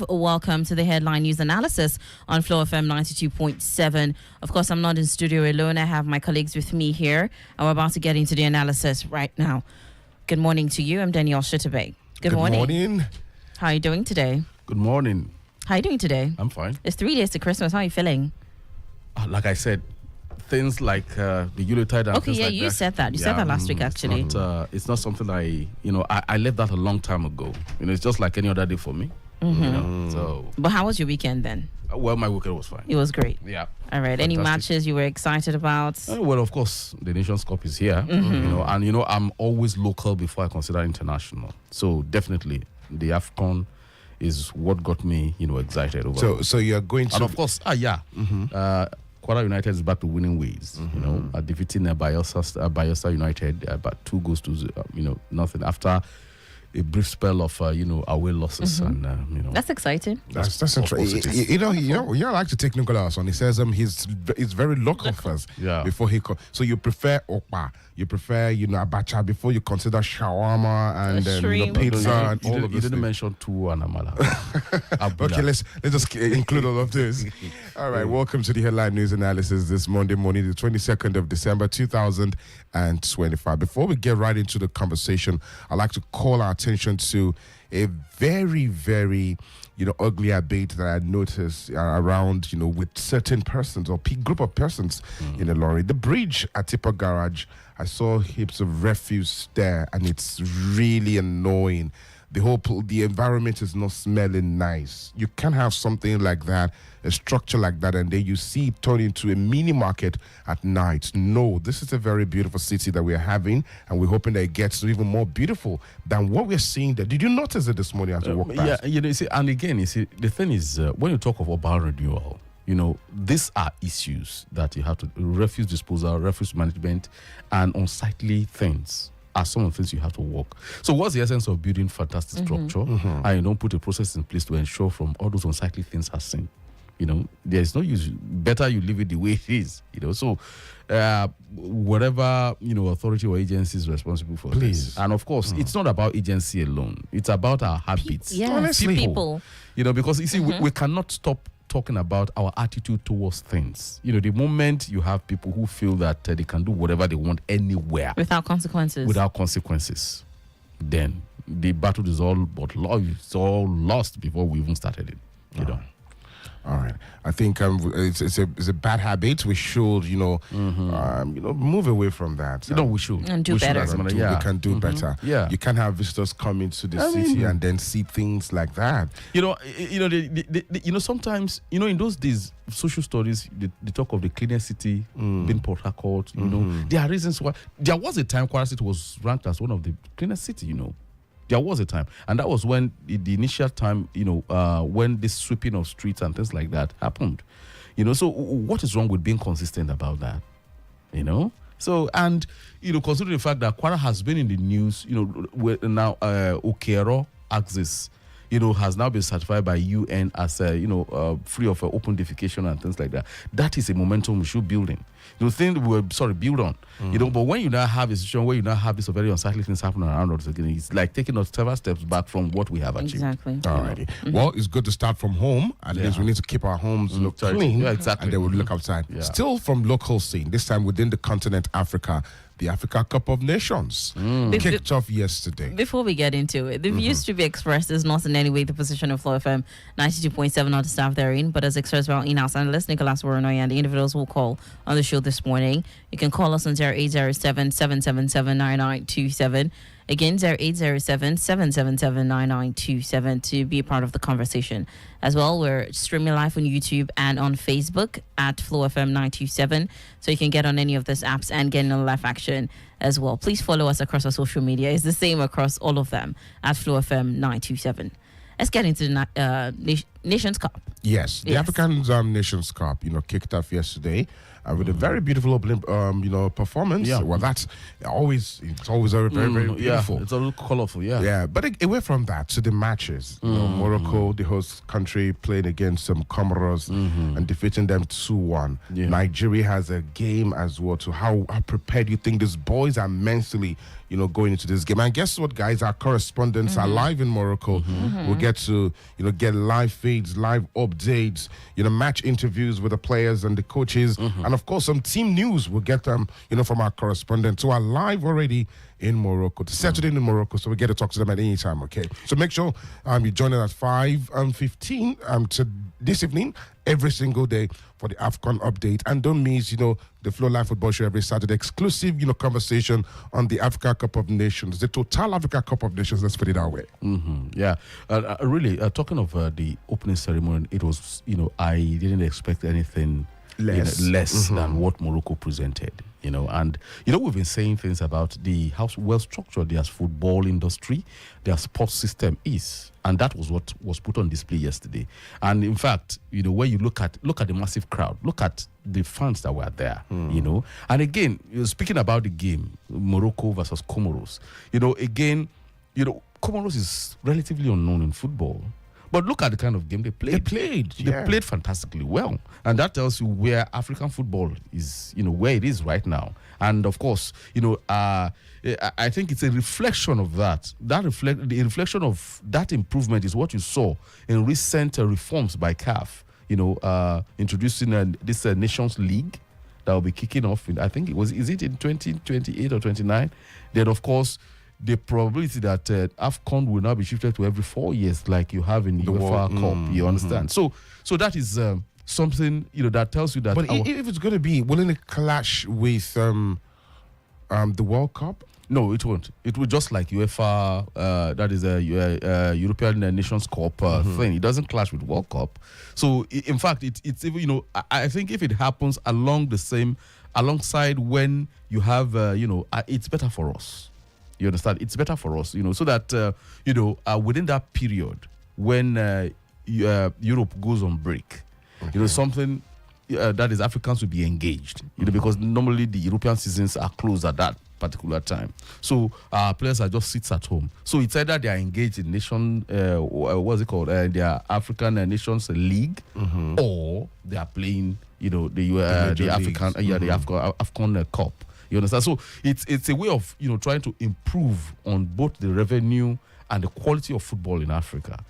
Welcome to the headline news analysis on Flow FM 92.7. Of course, I'm not in studio alone. I have my colleagues with me here, and we're about to get into the analysis right now. Good morning to you. I'm Danielle Shitta-Bey. Good morning. How are you doing today? Good morning. How are you doing today? I'm fine. It's 3 days to Christmas. How are you feeling? Like I said, things like the Yuletide and things like that. You said that. You said that last week, actually. It's not something I left that a long time ago. It's just like any other day for me. So. But how was your weekend then? Well, my weekend was fine. It was great. Yeah. All right. Fantastic. Any matches you were excited about? Well, of course, the Nations Cup is here. And I'm always local before I consider international. So definitely, the AFCON is what got me, excited over. So you're going to, and of course, Kwara United is back to winning ways. Defeating Bayelsa United about 2 goals to nothing after a brief spell of away losses, and that's exciting. That's interesting. You like to take Nicholas on. He says he's very local first. Yeah. Before he so you prefer okpa, you prefer abacha before you consider shawarma and pizza and all of this. You didn't mention tuwo and amala. Okay, let's just include all of this. All right, welcome to the headline news analysis this Monday morning, the 22nd of December 2025. Before we get right into the conversation, I'd like to call our attention to a very, very ugly debate that I noticed around with certain persons or group of persons in a lorry. The bridge at Tipper Garage, I saw heaps of refuse there, and it's really annoying. The environment is not smelling nice. You can't have something like that, a structure like that, and then you see it turn into a mini market at night. No, this is a very beautiful city that we're having, and we're hoping that it gets even more beautiful than what we're seeing there. Did you notice it this morning as you walked past? Yeah, the thing is, when you talk of urban renewal, these are issues that you have to, refuse disposal, refuse management, and unsightly things are some of the things you have to work. So what's the essence of building fantastic structure and you don't put a process in place to ensure from all those unsightly things are seen? There's no use. Better you leave it the way it is. So whatever authority or agency is responsible for this. And of course, it's not about agency alone. It's about our habits. People. Because you see, we cannot stop talking about our attitude towards things. The moment you have people who feel that they can do whatever they want anywhere without consequences, then the battle is all lost before we even started it. All right. I think it's a bad habit. We should, move away from that. We should. And do better. We can do better. Yeah. You can't have visitors come into the city and then see things like that. Sometimes, in those days, social stories, they talk of the cleanest city being Port Harcourt. There are reasons why. There was a time Kwara City was ranked as one of the cleanest cities, There was a time, and that was when the initial time, when this sweeping of streets and things like that happened. So what is wrong with being consistent about that? So, and, considering the fact that Kwara has been in the news, now Okero Axis, has now been certified by UN as, free of open defecation and things like that. That is a momentum we should build in. Build on. But when you now have a situation where you now have this very unsightly things happening around us again, it's like taking us several steps back from what we have achieved. Exactly. All righty. Well, it's good to start from home. At least we need to keep our homes look clean. Yeah, exactly. And then we'll look outside. Yeah. Still from local scene, this time within the continent Africa, the Africa Cup of Nations kicked off yesterday. Before we get into it, the views to be expressed is not in any way the position of Flow FM 92.7 or the staff therein, but as expressed by our in-house analyst, Nicholas Uwerunonye, and the individuals who will call on the show this morning. You can call us on 0807 777 9927. Again, 0807 777 9927 to be a part of the conversation. As well, we're streaming live on YouTube and on Facebook at Flow FM 927. So you can get on any of these apps and get in a live action as well. Please follow us across our social media. It's the same across all of them at Flow FM 927. Let's get into the Nations Cup. Yes, the African Nations Cup, kicked off yesterday with a very beautiful opening, performance. Yeah. Well, it's always very, very beautiful. Yeah, it's a little colorful. Yeah. Yeah, but away from that, to the matches, Morocco, the host country, playing against some Comoros and defeating them 2-1. Yeah. Nigeria has a game as well. To how prepared you think these boys are mentally, going into this game? And guess what, guys? Our correspondents are live in Morocco. We'll get to, get live feeds, live updates, match interviews with the players and the coaches, and of course some team news. We'll get them, from our correspondents who are live already in Morocco. It's Saturday in Morocco, so we get to talk to them at any time. Okay, so make sure you join us at 5:15 to this evening every single day for the AFCON update, and don't miss the Flow Live Football Show every Saturday. Exclusive conversation on the Africa Cup of Nations, the Total Africa Cup of Nations. Let's put it that way. Yeah, really. Talking of the opening ceremony, it was I didn't expect anything less than what Morocco presented. And we've been saying things about how well structured their football industry, their sports system is, and that was what was put on display yesterday. And in fact, where you look at the massive crowd, look at the fans that were there, and again, speaking about the game, Morocco versus Comoros, again, Comoros is relatively unknown in football. But look at the kind of game they played. They played fantastically well. And that tells you where African football is, where it is right now. And of course, I think it's a reflection of that. The reflection of that improvement is what you saw in recent reforms by CAF, introducing this Nations League that will be kicking off in, I think is it in 2028 or 29? Then, of course, the probability that AFCON will now be shifted to every 4 years, like you have in the UEFA Cup. You understand? So that is something that tells you that. But if it's going to be, will it clash with the World Cup? No, it won't. It will just like UEFA, that is a European Nations Cup thing. It doesn't clash with World Cup. So in fact, it's even I think if it happens alongside when you have it's better for us. You understand? It's better for us, so that, within that period when Europe goes on break, something that is Africans will be engaged, because normally the European seasons are closed at that particular time. So our players are just sits at home. So it's either they are engaged in what's it called? Their African Nations League, or they are playing, the African, the AFCON Cup. You understand? So it's a way of trying to improve on both the revenue and the quality of football in Africa.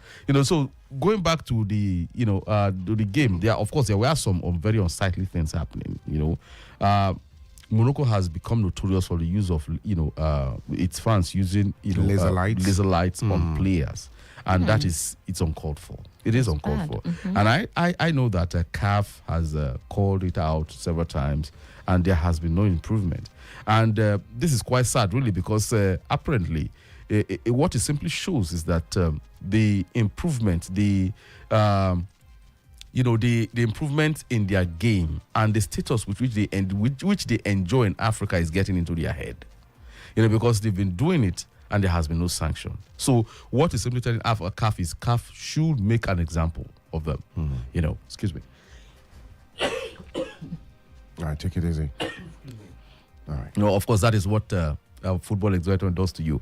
So going back to the to the game, there were some very unsightly things happening. Morocco has become notorious for the use of its fans using laser lights on players, and that is it's uncalled for. It is uncalled for, and I know that CAF has called it out several times, and there has been no improvement. And this is quite sad, really, because apparently what it simply shows is that the improvement, the improvement in their game and the status which they enjoy in Africa is getting into their head. Because they've been doing it and there has been no sanction. So what is simply telling CAF is CAF should make an example of them. Excuse me. All right, take it easy. All right. Of course, that is what football excitement does to you.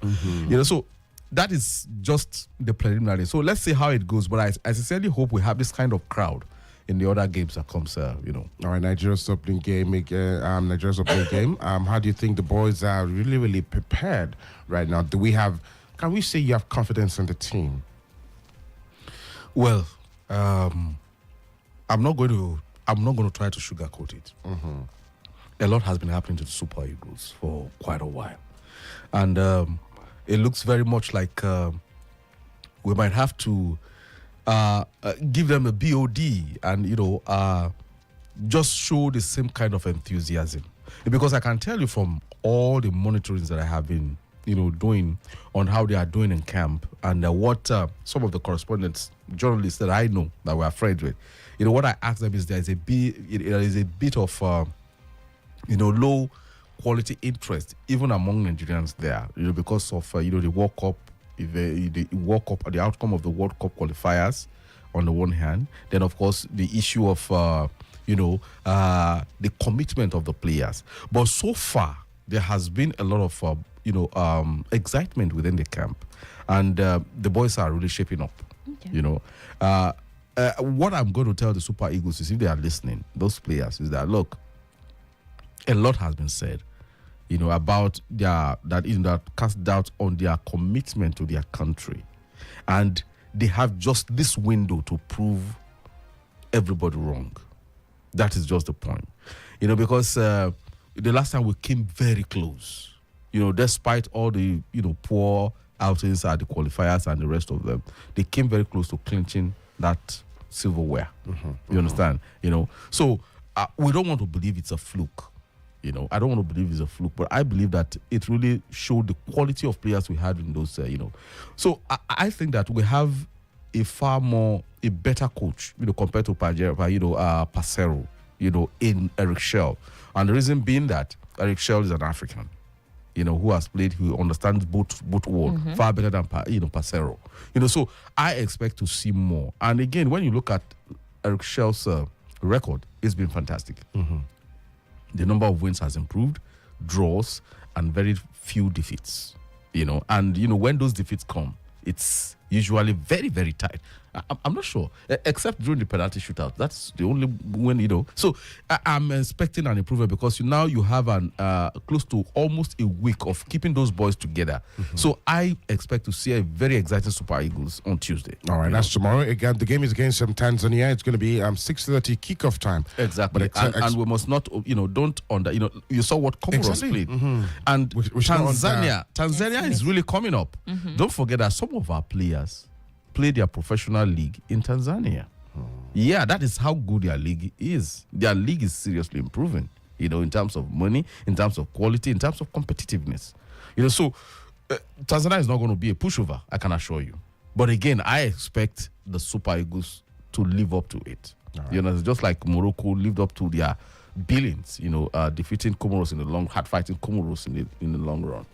So that is just the preliminary. So let's see how it goes. But I sincerely hope we have this kind of crowd in the other games that comes, All right, Nigeria's opening game. How do you think the boys are really, really prepared right now? Can we say you have confidence in the team? Well, I'm not going to try to sugarcoat it. A lot has been happening to the Super Eagles for quite a while. And it looks very much like we might have to give them a BOD and, just show the same kind of enthusiasm. Because I can tell you from all the monitorings that I have been, doing on how they are doing in camp and what some of the correspondents, journalists that I know that we're friends with, what I ask them is there is a bit of low quality interest even among Nigerians there, because of the World Cup, the outcome of the World Cup qualifiers, on the one hand. Then, of course, the issue of, the commitment of the players. But so far, there has been a lot of, excitement within the camp. And the boys are really shaping up, what I'm going to tell the Super Eagles is, if they are listening, those players, is that, look, a lot has been said, about that cast doubt on their commitment to their country. And they have just this window to prove everybody wrong. That is just the point. Because the last time we came very close, despite all the, poor outings at the qualifiers and the rest of them, they came very close to clinching that silverware. You understand? So we don't want to believe it's a fluke. I don't want to believe it's a fluke, but I believe that it really showed the quality of players we had in those, So I think that we have a better coach, compared to Pacero, in Eric Schell. And the reason being that Eric Schell is an African, who has played, who understands both worlds far better than, Pacero. So I expect to see more. And again, when you look at Eric Schell's record, it's been fantastic. The number of wins has improved, draws, and very few defeats. And when those defeats come, it's usually very, very tight. I'm not sure, except during the penalty shootout. That's the only when, So I'm expecting an improvement, because now you have close to almost a week of keeping those boys together. So I expect to see a very exciting Super Eagles on Tuesday. All right, that's tomorrow. Again, the game is against Tanzania. It's going to be 6:30 kickoff time. Exactly. And we must not, don't you saw what Comoros played. And Tanzania is really coming up. Don't forget that some of our players play their professional league in Tanzania. Yeah, that is how good their league is. Their league is seriously improving, in terms of money, in terms of quality, in terms of competitiveness. So Tanzania is not going to be a pushover, I can assure you. But again, I expect the Super Eagles to live up to it. Right. It's just like Morocco lived up to their billings, defeating Comoros in the long, hard fighting Comoros in the long run,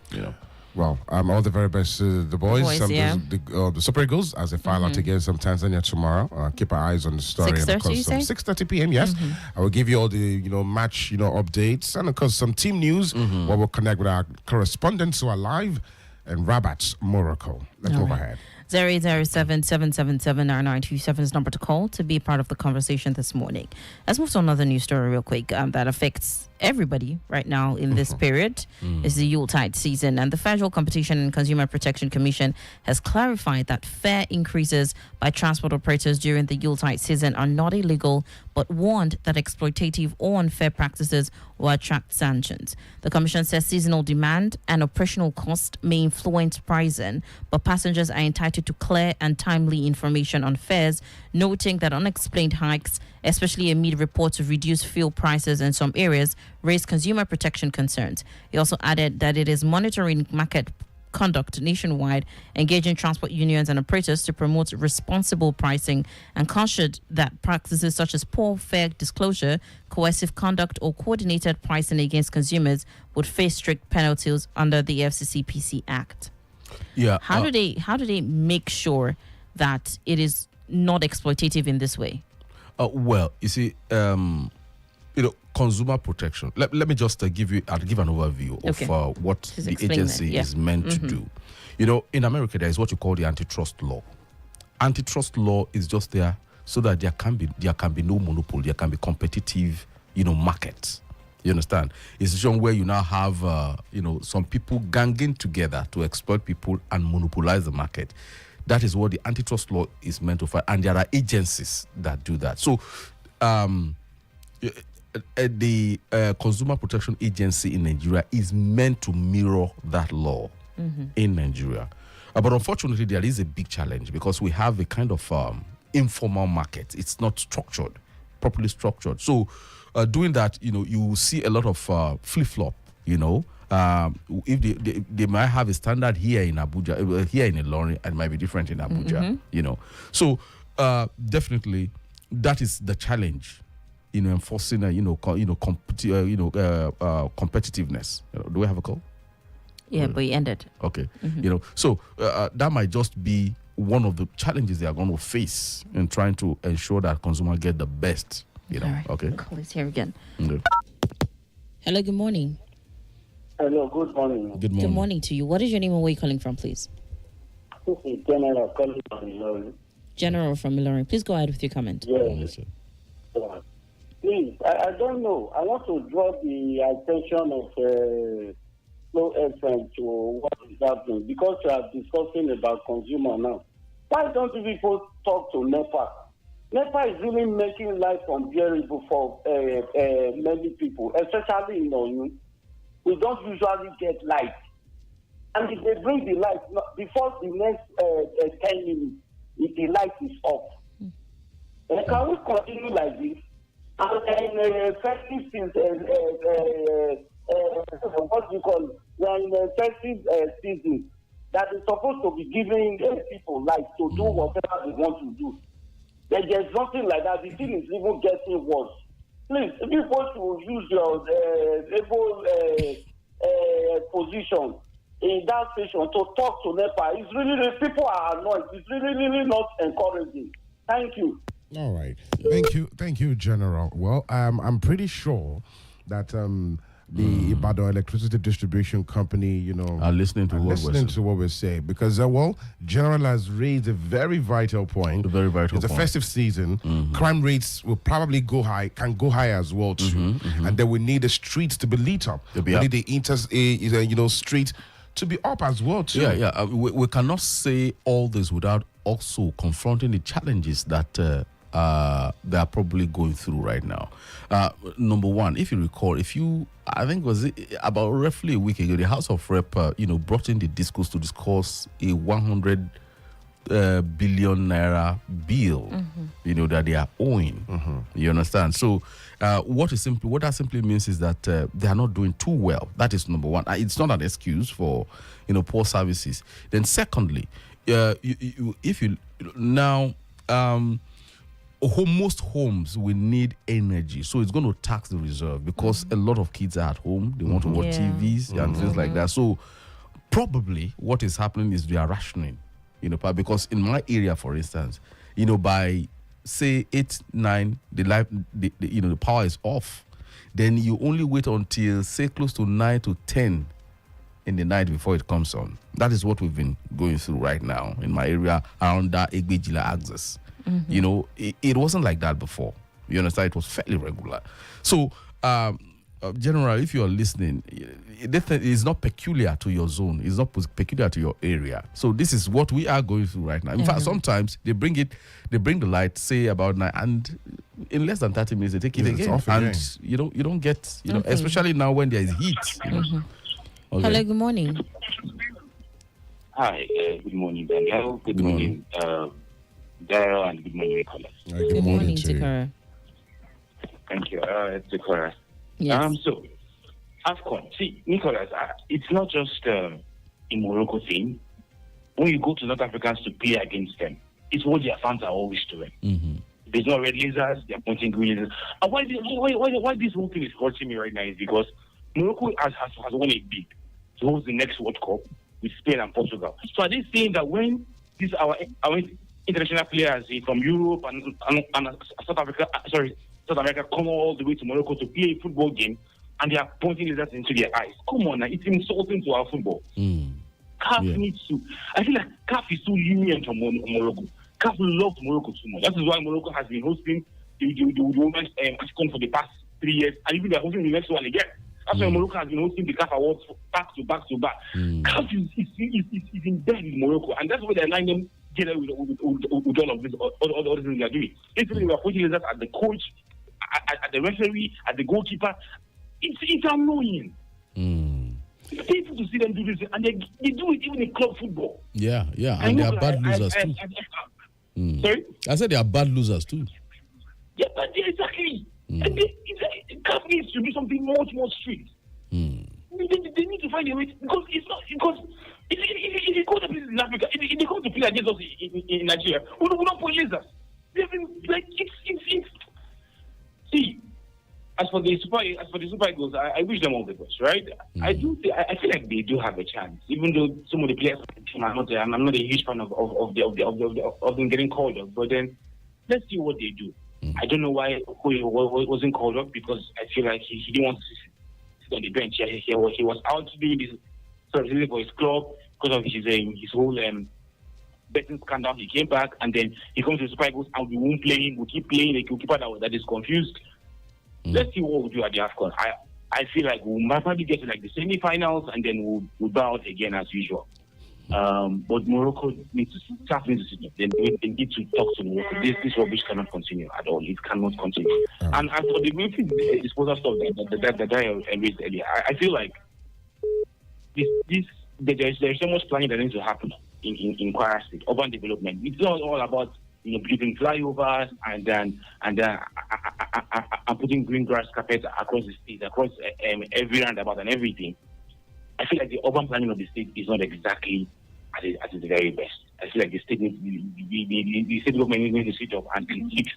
Well, all the very best to the boys. The Super Eagles, as they file out against Tanzania tomorrow. Keep our eyes on the story. 6:30 p.m. Yes, I will give you all the match updates, and of course some team news. Where we'll connect with our correspondents who are live in Rabat, Morocco. Let's move ahead. 007779927 is number to call to be part of the conversation this morning. Let's move to another news story real quick that affects everybody right now in this period. It's the Yuletide season, and the Federal Competition and Consumer Protection Commission has clarified that fare increases by transport operators during the Yuletide season are not illegal, but warned that exploitative or unfair practices will attract sanctions. The Commission says seasonal demand and operational cost may influence pricing, but passengers are entitled to clear and timely information on fares, noting that unexplained hikes, especially amid reports of reduced fuel prices in some areas, raise consumer protection concerns. He also added that it is monitoring market conduct nationwide, engaging transport unions and operators to promote responsible pricing, and cautioned that practices such as poor fare disclosure, coercive conduct, or coordinated pricing against consumers would face strict penalties under the FCCPC Act. Yeah. How do they make sure that it is not exploitative in this way? Well, you see, consumer protection. Let me just give an overview of what the agency is meant to do. In America, there is what you call the antitrust law. Antitrust law is just there so that there can be no monopoly, there can be competitive, markets. You understand? It's a situation where you now have, some people ganging together to exploit people and monopolize the market. That is what the antitrust law is meant to fight, and there are agencies that do that. So, the Consumer Protection Agency in Nigeria is meant to mirror that law in Nigeria. But unfortunately, there is a big challenge because we have a kind of informal market. It's not structured, properly structured. So, doing that, you see a lot of flip-flop, if they might have a standard here in Abuja, here in Ilorin, and it might be different in Abuja, So, definitely, that is the challenge, enforcing, competitiveness. Do we have a call? Yeah, but he ended. Okay. So, that might just be one of the challenges they are going to face in trying to ensure that consumer get the best. You know, Right. okay. Call is here again. Okay. Hello, good morning. Hello, good morning. Good morning. Good morning to you. What is your name and where are you calling from, please? This is General calling from Ilorin. General from Ilorin. Please go ahead with your comment. Yes. Yes, sir. Please, I don't know. I want to draw the attention of Flow FM to what is happening because you are discussing about consumer now. Why don't you people talk to NEPA? NEPA is really making life unbearable for many people, especially in Onu. We don't usually get light. And if they bring the light, before the next 10 minutes, if the light is off. Can we continue like this? And festive season, what do you call it? We are in a festive season that is supposed to be giving people light to do whatever they want to do. There's nothing like that. The thing is even getting worse. Please, if you want to use your able position in that station to talk to NEPA, it's really, people are annoyed. It's really not encouraging. Thank you. All right. Thank you, General. Well, I'm pretty sure that the Ibadan Electricity Distribution Company, Are listening to what we're saying because, General has raised a very vital point. A very vital It's a point. festive season. Crime rates will probably go high, can go high as well too, and then we need the streets to be lit up. We need the street to be up as well too. Yeah. We cannot say all this without also confronting the challenges that they are probably going through right now. Number one, if you recall, I think it was about roughly a week ago, the House of Rep, brought in the discourse to discuss a 100 billion naira bill, that they are owing. You understand? So, what that simply means is that they are not doing too well. That is number one. It's not an excuse for, poor services. Then, secondly, most homes will need energy, so it's going to tax the reserve because a lot of kids are at home. They want to watch TVs and things like that. So probably what is happening is they are rationing, because in my area, for instance, by say 8, 9, the power is off. Then you only wait until say close to 9 to 10 in the night before it comes on. That is what we've been going through right now in my area around that Egbejila axis. It wasn't like that before. You understand? It was fairly regular. So, General, if you are listening, it's not peculiar to your zone. It's not peculiar to your area. So this is what we are going through right now. In fact, sometimes they bring the light, say about 9, and in less than 30 minutes they take it again. And you don't get, especially now when there is heat. Okay. Hello, good morning. Hi, good morning, Danielle. Good morning, Daryl, and good morning, Nicholas. Good morning, Tikara. Thank you. It's Tikara. Yes. So, AFCON. See, Nicholas, it's not just a Morocco thing. When you go to North Africans to play against them, it's what their fans are always doing. There's no red lasers, they're pointing green lasers. And why this whole thing is hurting me right now is because Morocco has won a bid to host the next World Cup with Spain and Portugal. So are they saying that when these our international players from Europe and South America come all the way to Morocco to play a football game and they are pointing lasers into their eyes? Come on now, it's insulting to our football. CAF needs to. I feel like CAF is too lenient on Morocco. CAF loves Morocco too much. That is why Morocco has been hosting the Women's AFCON for the past 3 years, and even they're hosting the next one again. That's why Morocco has been hosting the CAF Awards back to back. CAF is in bed with Morocco, and that's why they're allowing them get away with all of this, all the things they're doing. Basically, we're pointing lasers at the coach, at the referee, at the goalkeeper. It's annoying. People to see them do this, and they do it even in club football. Yeah, and they are bad losers too. Sorry? I said they are bad losers too. Yeah, but exactly. And CAF needs to do something much more strict. They need to find a way because if you go to play in Africa, if they come to play against us in Nigeria, we don't play lasers. They've been like it's see. as for the Super Eagles, I wish them all the best, right? I feel like they do have a chance, even though some of the players on the team are not there, and I'm not a huge fan of them getting called up. But then let's see what they do. I don't know why he wasn't called up, because I feel like he didn't want to sit on the bench. He was out doing this sort of for his club because of his whole betting scandal. He came back, and then he comes to the Super Eagles, and we won't play him. We keep playing the goalkeeper that is confused. Let's see what we do at the AFCON. I feel like we might probably get to like the semi-finals, and then we'll bow out again as usual. But Morocco needs to start into it. They need to talk to Morocco. This rubbish cannot continue at all. It cannot continue. And as for the midfield disposal stuff that I raised earlier, I feel like there's so much planning that needs to happen in Kwara State, urban development. It's not all about building flyovers and putting green grass carpets across the state, across every roundabout and everything. I feel like the urban planning of the state is not exactly at its very best. I feel like the state the state government needs to sit up and fix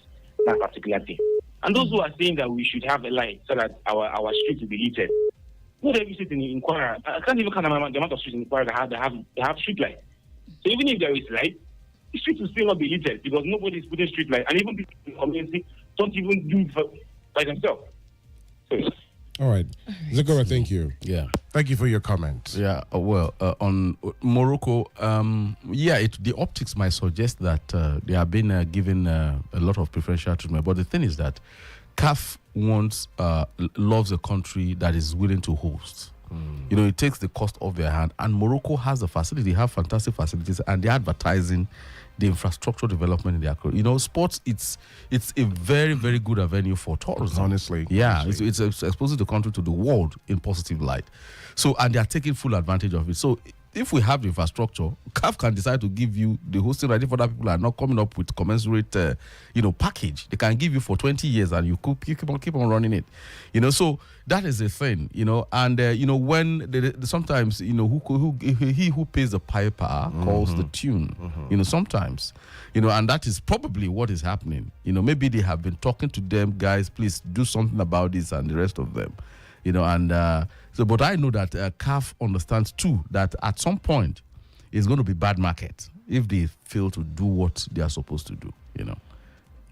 that particular thing. And those who are saying that we should have a light so that our streets will be lit. Not every street in Kwara, I can't even count the amount of streets in Kwara that have street lights. So even if there is light, the streets will still not be lit because nobody is putting street lights, and even people in the community don't even do it by themselves. So, all right, Zagora, thank you. Yeah. Thank you for your comment. Yeah, on Morocco, the optics might suggest that they have been given a lot of preferential treatment. But the thing is that CAF loves a country that is willing to host. It takes the cost off their hand. And Morocco has the facility. They have fantastic facilities, and they're advertising the infrastructure development in their country. Sports, it's a very, very good avenue for tourism. Honestly. Yeah, it's exposing the country to the world in positive light. So, and they are taking full advantage of it. So, if we have the infrastructure, CAF can decide to give you the hosting right if other people are not coming up with commensurate, package. They can give you for 20 years and you keep on running it. So that is the thing, and, when sometimes, he who pays the piper calls the tune, sometimes, and that is probably what is happening. Maybe they have been talking to them, guys, please do something about this and the rest of them. But I know that CAF understands too that at some point it's going to be bad market if they fail to do what they are supposed to do.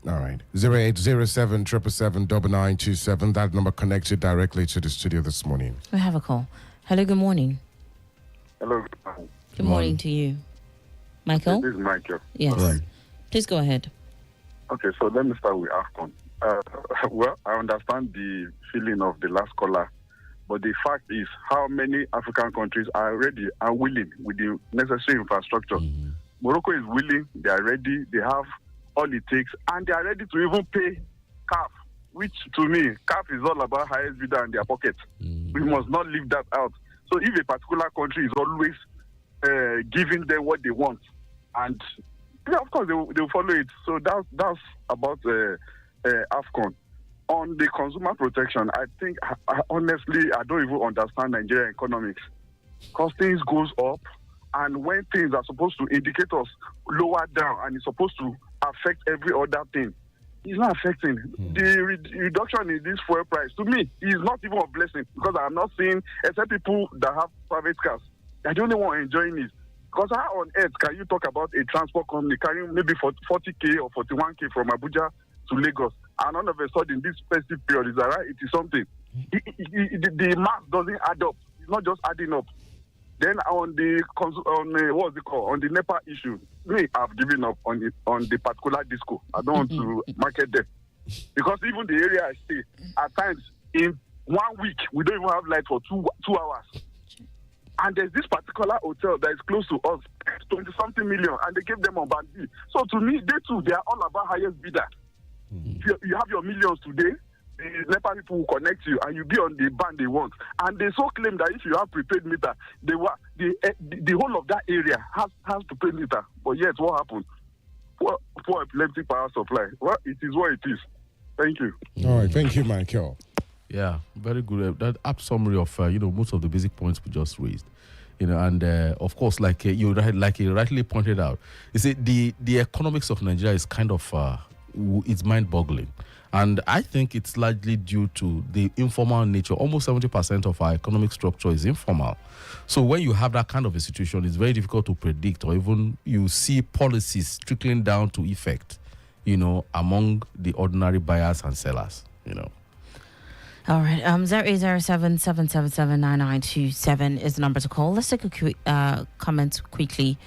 All right, 0807 777 That number connects you directly to the studio this morning. We have a call. Hello, good morning. Hello. Good morning to you, Michael. This is Michael. Yes. Right. Please go ahead. Okay, so let me start with AFCON. I understand the feeling of the last caller, but the fact is how many African countries are ready and willing with the necessary infrastructure. Morocco is willing, they are ready, they have all it takes, and they are ready to even pay CAF, which to me, CAF is all about highest bidder in their pocket. We must not leave that out. So if a particular country is always giving them what they want, and of course they will follow it. So that's about AFCON. On the consumer protection, I think, honestly, I don't even understand Nigerian economics. Because things goes up, and when things are supposed to indicate us lower down, and it's supposed to affect every other thing, it's not affecting. The reduction in this fuel price, to me, is not even a blessing, because I'm not seeing, except people that have private cars, they're the only one enjoying it. Because how on earth can you talk about a transport company carrying maybe 40K or 41K from Abuja to Lagos, and all of a sudden this festive period is right? It is something. The math doesn't add up. It's not just adding up. Then on the NEPA issue, I've given up on the particular disco. I don't want to market them, because even the area I stay, at times in 1 week we don't even have light for 2 hours. And there's this particular hotel that is close to us, 20-something million, and they gave them on band B. So to me, they are all about highest bidder. You have your millions today, the NEPA people will connect you, and you be on the band they want. And they so claim that if you have prepaid meter, the whole of that area has prepaid meter. But yet, what happened? For epileptic power supply. Well, it is what it is. Thank you. All right, thank you, Michael. Yeah, very good. That apt summary of most of the basic points we just raised, and of course, like you rightly pointed out, you see the economics of Nigeria is kind of it's mind-boggling. And I think it's largely due to the informal nature. Almost 70% of our economic structure is informal. So when you have that kind of a situation, it's very difficult to predict, or even you see policies trickling down to effect, among the ordinary buyers and sellers, All right. 0807-777-9927 is the number to call. Let's take a quick comment quickly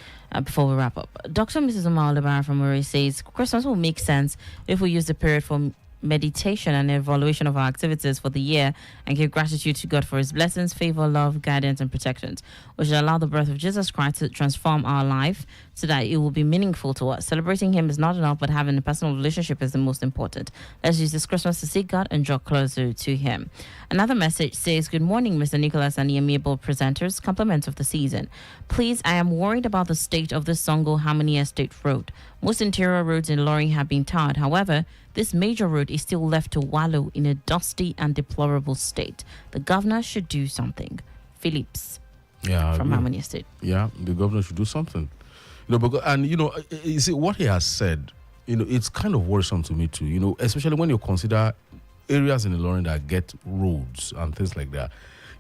before we wrap up. Dr. Mrs. Omar Lebar from Murray says Christmas will make sense if we use the period for meditation and evaluation of our activities for the year and give gratitude to God for his blessings, favor, love, guidance, and protections. We should allow the birth of Jesus Christ to transform our life so that it will be meaningful to us. Celebrating him is not enough, but having a personal relationship is the most important. Let's use this Christmas to seek God and draw closer to him. Another message says, good morning, Mr. Nicholas and the amiable presenters. Compliments of the season. Please, I am worried about the state of the Songo Harmony Estate Road. Most interior roads in Loring have been tarred. However, this major road is still left to wallow in a dusty and deplorable state. The governor should do something. Phillips from Harmony Estate. Yeah, the governor should do something. You see, what he has said, it's kind of worrisome to me too, especially when you consider areas in the Loring that get roads and things like that.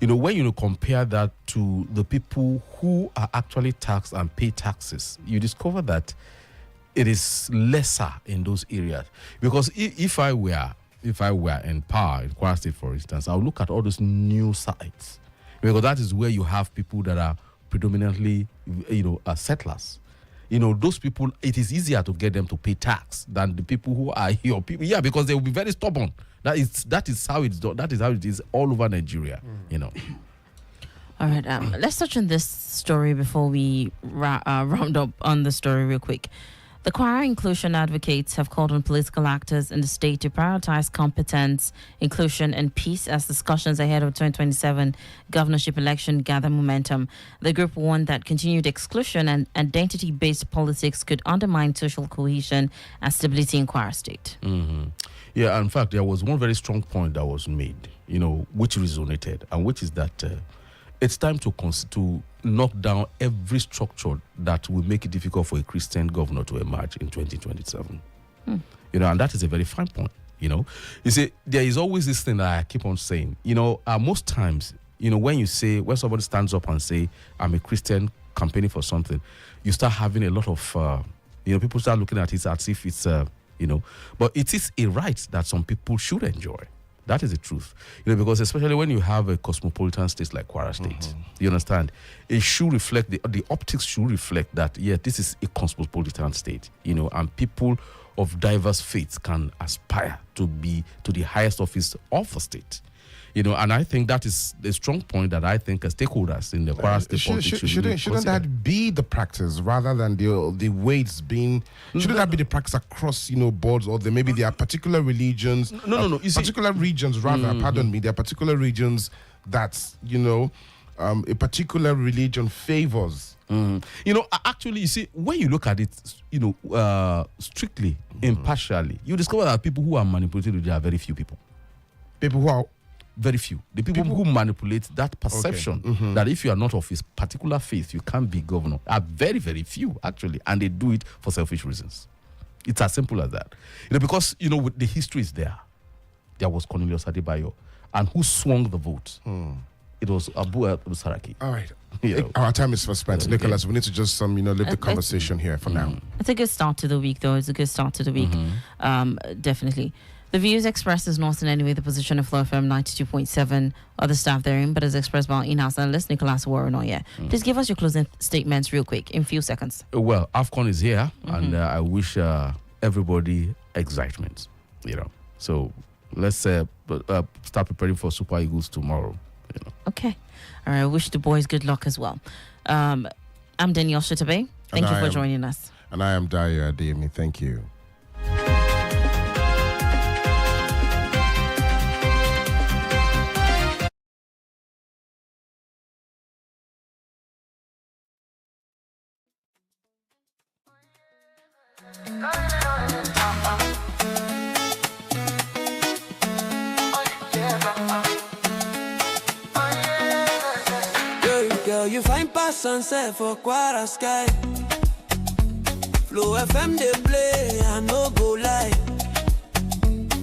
When you compare that to the people who are actually taxed and pay taxes, you discover that it is lesser in those areas. Because if I were in power in Kwara State, for instance, I would look at all those new sites, because that is where you have people that are predominantly, settlers. Those people, it is easier to get them to pay tax than the people who are here. Yeah, because they will be very stubborn. That is how it's done. That is how it is all over Nigeria. All right, let's touch on this story before we round up on the story real quick. The Kwara inclusion advocates have called on political actors in the state to prioritize competence, inclusion, and peace as discussions ahead of 2027 governorship election gather momentum. The group warned that continued exclusion and identity-based politics could undermine social cohesion and stability in Kwara State. Mm-hmm. Yeah, in fact, there was one very strong point that was made, which resonated, and which is that it's time to knock down every structure that will make it difficult for a Christian governor to emerge in 2027. And that is a very fine point. You see, there is always this thing that I keep on saying. Most times, when somebody stands up and say, I'm a Christian campaigning for something, you start having a lot of, people start looking at it as if it's, but it is a right that some people should enjoy. That is the truth. Because especially when you have a cosmopolitan state like Kwara State, you understand? It should reflect, the optics should reflect that, this is a cosmopolitan state, and people of diverse faiths can aspire to be to the highest office of the state. And I think that is a strong point that I think as stakeholders in the Kwara State politics shouldn't that be the practice rather than the way it's been? Shouldn't that be the practice across boards, or maybe there are particular religions? No. Particular regions rather. Pardon me. There are particular regions that a particular religion favors. Actually, you see, when you look at it, strictly, impartially, you discover that people who are manipulated, there are very few people. People who are very few. The people who manipulate that perception that if you are not of his particular faith, you can't be governor, are very, very few, actually. And they do it for selfish reasons. It's as simple as that. Because, the history is there. There was Cornelius Adedayo. And who swung the vote? It was Abu Saraki. All right. Our time is spent. Nicholas, we need to just leave the conversation here for now. It's a good start to the week, though. It's a good start to the week. Definitely. The views expressed is not in any way the position of Flow FM 92.7 or the staff therein, but is expressed by our in-house analyst, Nicholas Uwerunonye. Please give us your closing statements real quick, in a few seconds. Well, AFCON is here, and I wish everybody excitement, So let's start preparing for Super Eagles tomorrow. Okay. All right. I wish the boys good luck as well. I'm Danielle Shitta-Bey. Thank you for joining us. And I am Adeyemi. Thank you. Girl, you find past sunset for Kwara sky. Flow FM they play, I no go lie.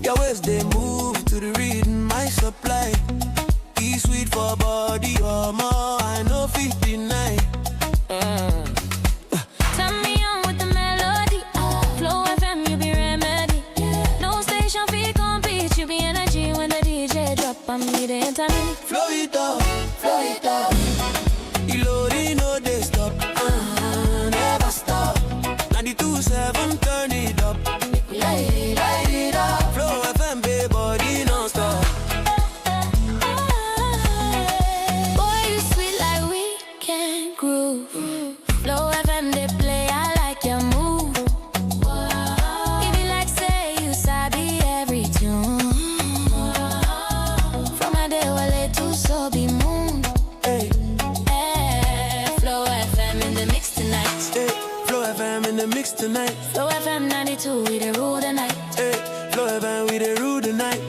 Your ways they move to the rhythm, my supply. Be sweet for body or more, I know 59. Turn me on with the melody. Flow FM, you be remedy. No station fee compete, you be energy when the DJ drop. I'm the internet. Flow it up, flow it up. You loading, no they stop. Never stop. 92.7, turn it up. Light it up. Flow FM, baby, body non-stop. Boy, you sweet like weekend groove. Flow FM, they play, I like your move. It be like say you sabi every tune. From a day wale to so be moon. Hey, Flow FM in the mix tonight. hey, Flow FM in the mix tonight. Flow FM 92, we the rule the night. Hey, Flow FM, we the rule the night.